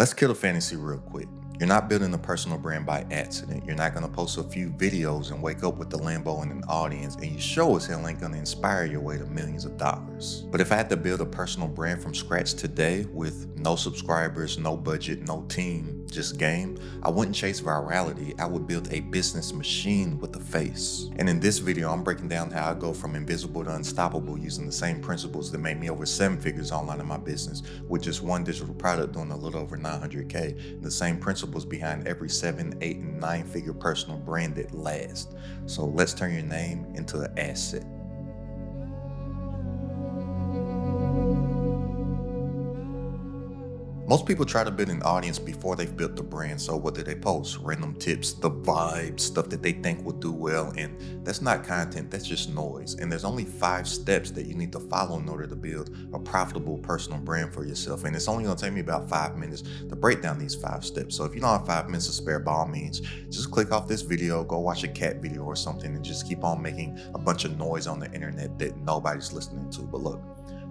Let's kill the fantasy real quick. You're not building a personal brand by accident. You're not going to post a few videos and wake up with the Lambo and an audience, and you sure as hell ain't going to inspire your way to millions of dollars. But if I had to build a personal brand from scratch today with no subscribers, no budget, no team, just game, I wouldn't chase virality. I would build a business machine with a face. And in this video, I'm breaking down how I go from invisible to unstoppable using the same principles that made me over 7 figures online in my business with just one digital product doing a little over 900K. The same principles behind every 7, 8, and 9 figure personal brand that lasts. So let's turn your name into an asset. Most people try to build an audience before they've built the brand, so what do they post? Random tips, the vibes, stuff that they think will do well, and that's not content, that's just noise. And there's only 5 steps that you need to follow in order to build a profitable personal brand for yourself. And it's only gonna take me about 5 minutes to break down these 5 steps. So if you don't have 5 minutes to spare, by all means, just click off this video, go watch a cat video or something, and just keep on making a bunch of noise on the internet that nobody's listening to. But look,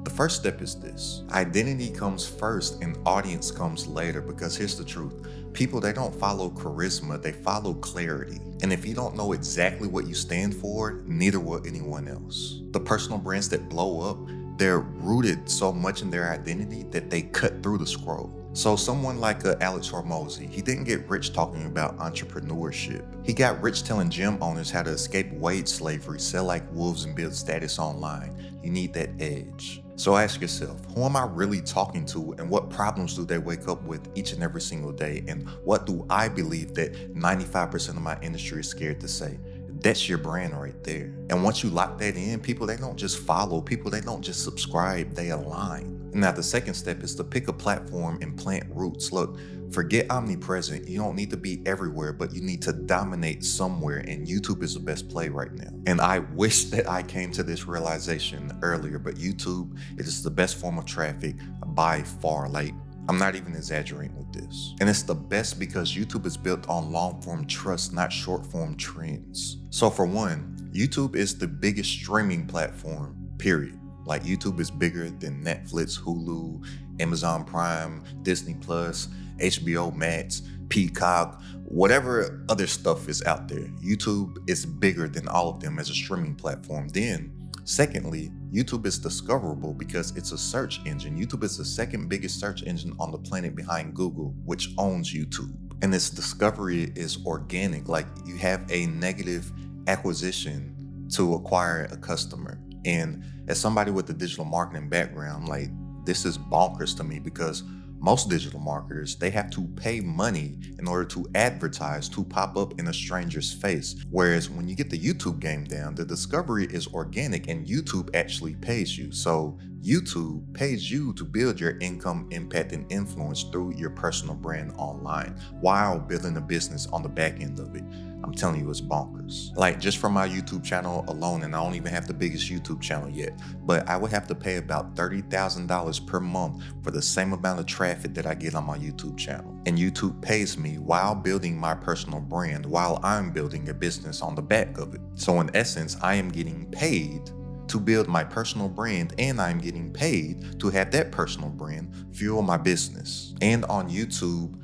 the first step is this. Identity comes first and audience comes later, because here's the truth. People, they don't follow charisma, they follow clarity. And if you don't know exactly what you stand for, neither will anyone else. The personal brands that blow up, they're rooted so much in their identity that they cut through the scroll. So someone like Alex Hormozy, he didn't get rich talking about entrepreneurship. He got rich telling gym owners how to escape wage slavery, sell like wolves, and build status online. You need that edge. So ask yourself, who am I really talking to, and what problems do they wake up with each and every single day? And what do I believe that 95% of my industry is scared to say? That's your brand right there. And once you lock that in, people, they don't just follow, people, they don't just subscribe, they align. Now, the second step is to pick a platform and plant roots. Look, forget omnipresent. You don't need to be everywhere, but you need to dominate somewhere, and YouTube is the best play right now. And I wish that I came to this realization earlier, but YouTube, it is the best form of traffic by far. Like, I'm not even exaggerating with this. And it's the best because YouTube is built on long-form trust, not short-form trends. So for one, YouTube is the biggest streaming platform, period. Like, YouTube is bigger than Netflix, Hulu, Amazon Prime, Disney Plus, HBO Max, Peacock, whatever other stuff is out there. YouTube is bigger than all of them as a streaming platform. Then, secondly, YouTube is discoverable because it's a search engine. YouTube is the second biggest search engine on the planet behind Google, which owns YouTube. And its discovery is organic. Like, you have a negative acquisition to acquire a customer. And as somebody with a digital marketing background, like, this is bonkers to me, because most digital marketers, they have to pay money in order to advertise, to pop up in a stranger's face. Whereas when you get the YouTube game down, the discovery is organic and YouTube actually pays you. So YouTube pays you to build your income, impact, and influence through your personal brand online while building a business on the back end of it. I'm telling you, it's bonkers. Like, just from my YouTube channel alone, and I don't even have the biggest YouTube channel yet, but I would have to pay about $30,000 per month for the same amount of traffic that I get on my YouTube channel. And YouTube pays me while building my personal brand, while I'm building a business on the back of it. So in essence, I am getting paid to build my personal brand, and I'm getting paid to have that personal brand fuel my business. And on YouTube,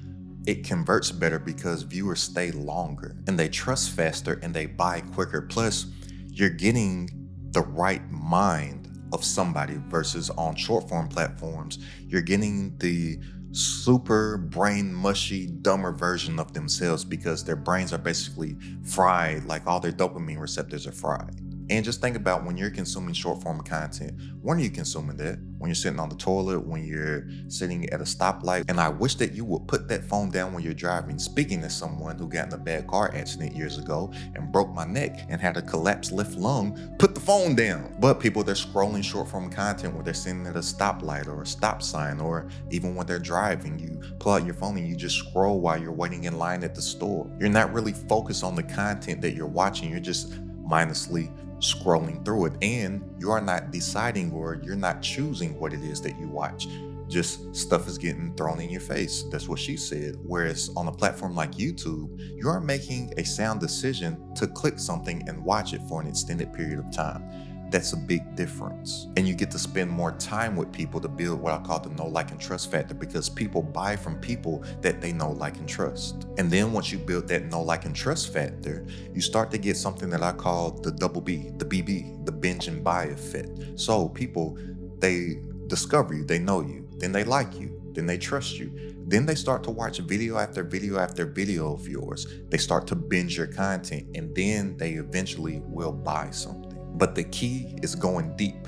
it converts better because viewers stay longer and they trust faster and they buy quicker. Plus, you're getting the right mind of somebody versus on short form platforms, you're getting the super brain mushy, dumber version of themselves because their brains are basically fried, like all their dopamine receptors are fried. And just think about when you're consuming short form content, when are you consuming that? When you're sitting on the toilet, when you're sitting at a stoplight. And I wish that you would put that phone down when you're driving. Speaking as someone who got in a bad car accident years ago and broke my neck and had a collapsed left lung, put the phone down. But people, they're scrolling short form content where they're sitting at a stoplight or a stop sign, or even when they're driving, you pull out your phone and you just scroll while you're waiting in line at the store. You're not really focused on the content that you're watching. You're just mindlessly scrolling through it, and you are not deciding, or you're not choosing what it is that you watch. Just stuff is getting thrown in your face. That's what she said. Whereas on a platform like YouTube, you are making a sound decision to click something and watch it for an extended period of time. That's a big difference. And you get to spend more time with people to build what I call the know, like, and trust factor, because people buy from people that they know, like, and trust. And then once you build that know, like, and trust factor, you start to get something that I call the double B, the BB, the binge and buy effect. So people, they discover you, they know you, then they like you, then they trust you. Then they start to watch video after video after video of yours. They start to binge your content, and then they eventually will buy something. But the key is going deep.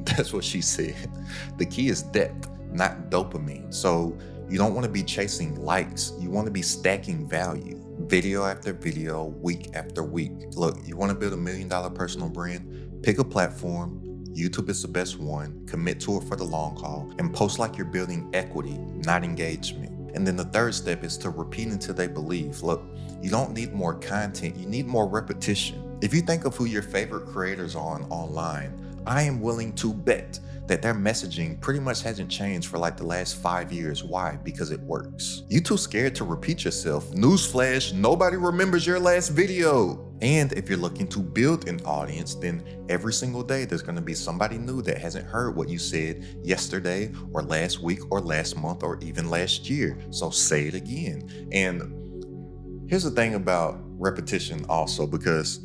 That's what she said. The key is depth, not dopamine. So you don't want to be chasing likes. You want to be stacking value. Video after video, week after week. Look, you want to build $1 million personal brand? Pick a platform. YouTube is the best one. Commit to it for the long haul and post like you're building equity, not engagement. And then the third step is to repeat until they believe. Look, you don't need more content, you need more repetition. If you think of who your favorite creators are online, I am willing to bet that their messaging pretty much hasn't changed for like the last 5 years. Why? Because it works. You too scared to repeat yourself. Newsflash, nobody remembers your last video. And if you're looking to build an audience, then every single day there's going to be somebody new that hasn't heard what you said yesterday or last week or last month or even last year. So say it again. And here's the thing about repetition also, because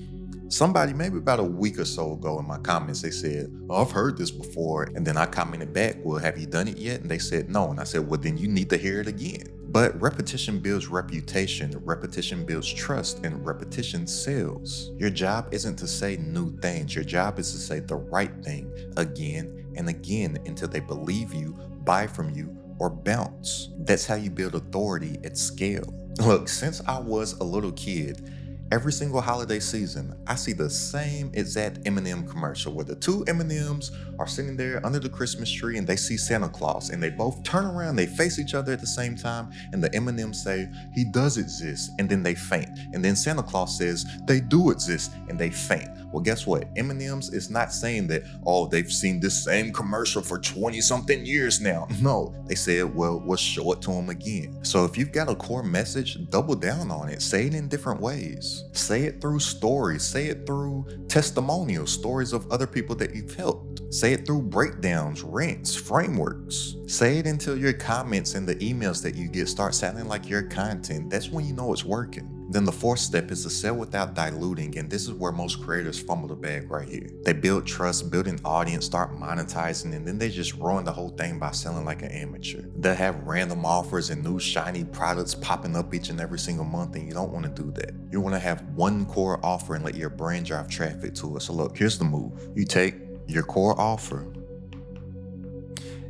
somebody maybe about a week or so ago in my comments, they said, "Oh, I've heard this before." And then I commented back, "Well, have you done it yet?" And they said, "No." And I said, "Well, then you need to hear it again." But repetition builds reputation, repetition builds trust, and repetition sells. Your job isn't to say new things. Your job is to say the right thing again and again until they believe you, buy from you, or bounce. That's how you build authority at scale. Look, since I was a little kid, every single holiday season, I see the same exact M&M commercial where the two M&Ms are sitting there under the Christmas tree and they see Santa Claus and they both turn around, they face each other at the same time, and the M&Ms say, "He does exist," and then they faint. And then Santa Claus says, "They do exist," and they faint. Well, guess what? M&M's is not saying that, "Oh, they've seen this same commercial for 20 something years now." No, they said, well, we'll show it to them again. So if you've got a core message, double down on it. Say it in different ways. Say it through stories. Say it through testimonials, stories of other people that you've helped. Say it through breakdowns, rants, frameworks. Say it until your comments and the emails that you get start sounding like your content. That's when you know it's working. Then the fourth step is to sell without diluting, and this is where most creators fumble the bag right here. They build trust, build an audience, start monetizing, and then they just ruin the whole thing by selling like an amateur. They'll have random offers and new shiny products popping up each and every single month, and you don't want to do that. You want to have one core offer and let your brand drive traffic to it. So look, here's the move. You take your core offer,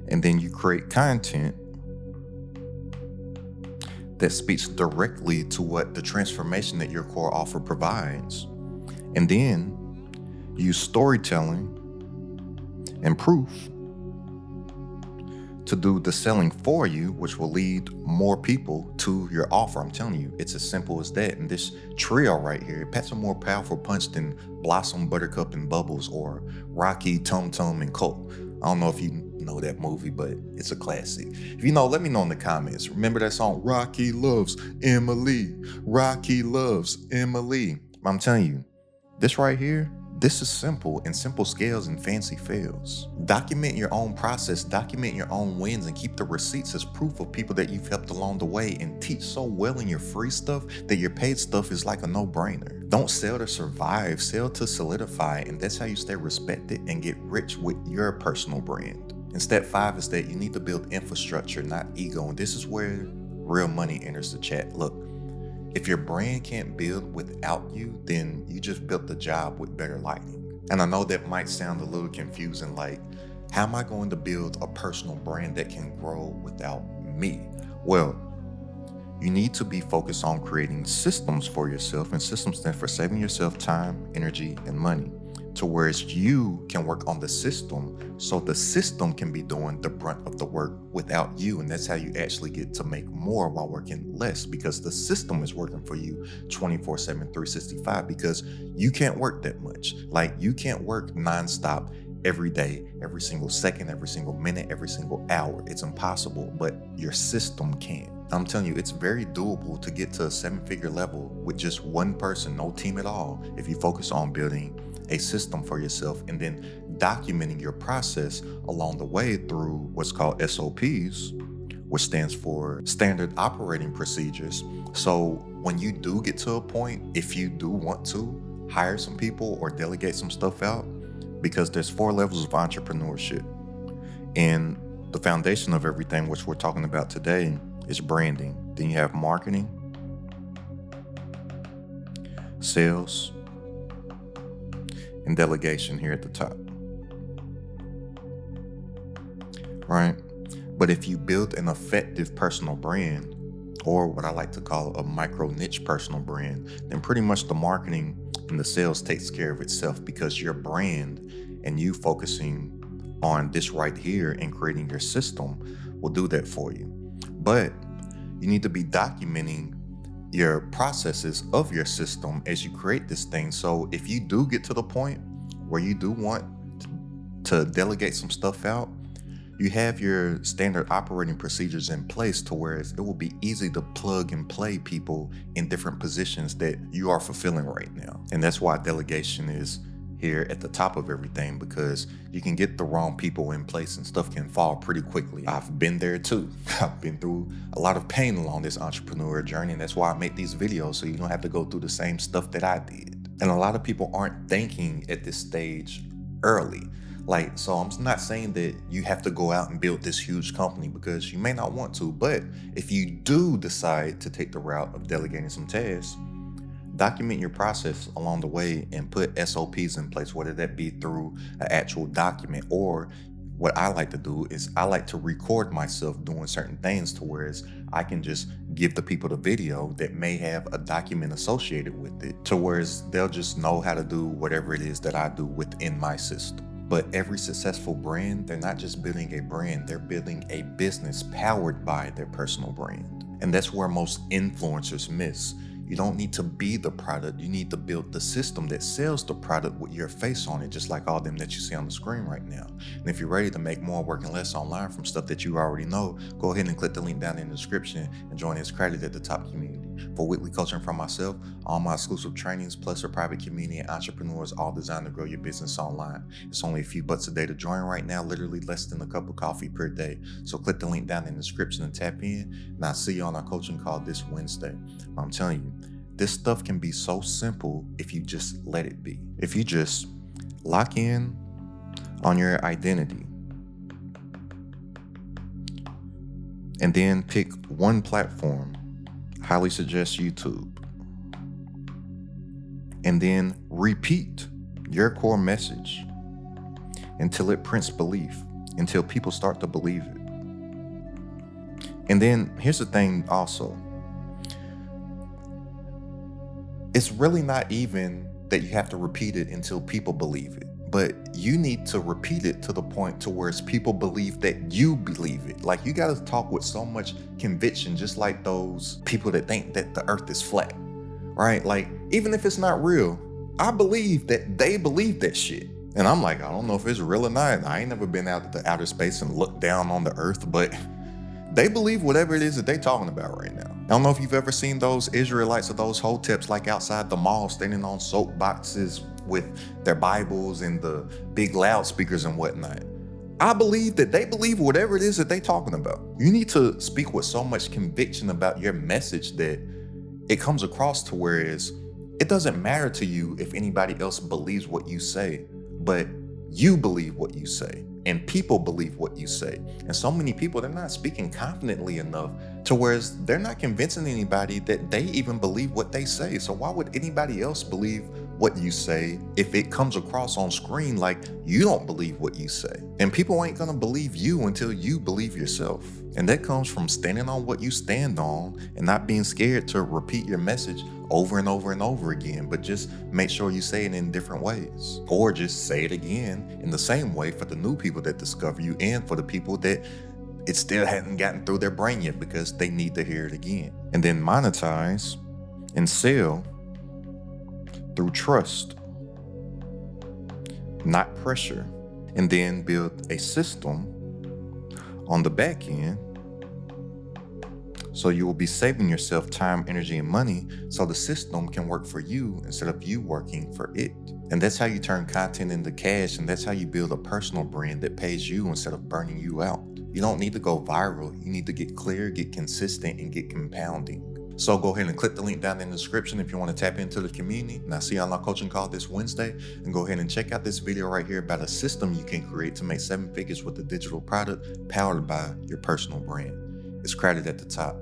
and then you create content that speaks directly to what the transformation that your core offer provides. And then use storytelling and proof to do the selling for you, which will lead more people to your offer. I'm telling you, it's as simple as that. And this trio right here, it packs a more powerful punch than Blossom, Buttercup, and Bubbles, or Rocky, Tum Tum, and Colt. I don't know if you know that movie, but it's a classic. If you know, let me know in the comments. Remember that song, Rocky Loves Emily. Rocky Loves Emily. I'm telling you, this right here, this is simple, and simple scales and fancy fails. Document your own process, document your own wins, and keep the receipts as proof of people that you've helped along the way, and teach so well in your free stuff that your paid stuff is like a no-brainer. Don't sell to survive, sell to solidify, and that's how you stay respected and get rich with your personal brand. And step 5 is that you need to build infrastructure, not ego, and this is where real money enters the chat. Look, if your brand can't build without you, then you just built the job with better lighting. And I know that might sound a little confusing, like, how am I going to build a personal brand that can grow without me? Well, you need to be focused on creating systems for yourself, and systems stand for saving yourself time, energy, and money, to whereas you can work on the system so the system can be doing the brunt of the work without you. And that's how you actually get to make more while working less, because the system is working for you 24/7, 365, because you can't work that much. Like, you can't work nonstop every day, every single second, every single minute, every single hour. It's impossible, but your system can. I'm telling you, it's very doable to get to a 7-figure level with just one person, no team at all, if you focus on building a system for yourself, and then documenting your process along the way through what's called SOPs, which stands for standard operating procedures. So when you do get to a point, if you do want to hire some people or delegate some stuff out, because there's 4 levels of entrepreneurship. And the foundation of everything, which we're talking about today, is branding. Then you have marketing, sales, and delegation here at the top. Right? But if you build an effective personal brand, or what I like to call a micro niche personal brand, then pretty much the marketing and the sales takes care of itself, because your brand and you focusing on this right here and creating your system will do that for you. But you need to be documenting your processes of your system as you create this thing. So if you do get to the point where you do want to delegate some stuff out, you have your standard operating procedures in place to where it will be easy to plug and play people in different positions that you are fulfilling right now. And that's why delegation is here at the top of everything, because you can get the wrong people in place and stuff can fall pretty quickly. I've been there too. I've been through a lot of pain along this entrepreneur journey, and that's why I make these videos, so you don't have to go through the same stuff that I did. And a lot of people aren't thinking at this stage early. So I'm not saying that you have to go out and build this huge company, because you may not want to, but if you do decide to take the route of delegating some tasks, document your process along the way and put SOPs in place, whether that be through an actual document, or what I like to do is I like to record myself doing certain things to where I can just give the people the video that may have a document associated with it, to where they'll just know how to do whatever it is that I do within my system. But every successful brand, they're not just building a brand, they're building a business powered by their personal brand. And that's where most influencers miss. You don't need to be the product, you need to build the system that sells the product with your face on it, just like all them that you see on the screen right now. And if you're ready to make more working less online from stuff that you already know, go ahead and click the link down in the description and join this credit at the top community. For weekly coaching from myself, all my exclusive trainings, plus a private community and entrepreneurs, all designed to grow your business online. It's only a few bucks a day to join right now, literally less than a cup of coffee per day. So click the link down in the description and tap in, and I'll see you on our coaching call this Wednesday. I'm telling you, this stuff can be so simple if you just let it be. If you just lock in on your identity and then pick one platform, highly suggest YouTube, and then repeat your core message until it prints belief, until people start to believe it. And then here's the thing also. It's really not even that you have to repeat it until people believe it, but you need to repeat it to the point to where people believe that you believe it. Like, you got to talk with so much conviction, just like those people that think that the earth is flat, right? Like, even if it's not real, I believe that they believe that shit. And I'm like, I don't know if it's real or not. I ain't never been out to outer space and looked down on the earth, but they believe whatever it is that they talking about right now. I don't know if you've ever seen those Israelites or those hoteps like outside the mall standing on soapboxes with their Bibles and the big loudspeakers and whatnot. I believe that they believe whatever it is that they talking about. You need to speak with so much conviction about your message that it comes across to where it doesn't matter to you if anybody else believes what you say, but you believe what you say. And people believe what you say. And so many people, they're not speaking confidently enough to where they're not convincing anybody that they even believe what they say. So why would anybody else believe what you say if it comes across on screen like you don't believe what you say? And people ain't gonna believe you until you believe yourself. And that comes from standing on what you stand on and not being scared to repeat your message over and over and over again, but just make sure you say it in different ways, or just say it again in the same way for the new people that discover you and for the people that it still hadn't gotten through their brain yet because they need to hear it again. And then monetize and sell through trust, not pressure. And then build a system on the back end So you will be saving yourself time, energy, and money so the system can work for you instead of you working for it. And that's how you turn content into cash, and that's how you build a personal brand that pays you instead of burning you out. You don't need to go viral. You need to get clear, get consistent, and get compounding. So go ahead and click the link down in the description if you want to tap into the community. And I'll see you on our coaching call this Wednesday. And go ahead and check out this video right here about a system you can create to make 7 figures with a digital product powered by your personal brand. It's crowded at the top.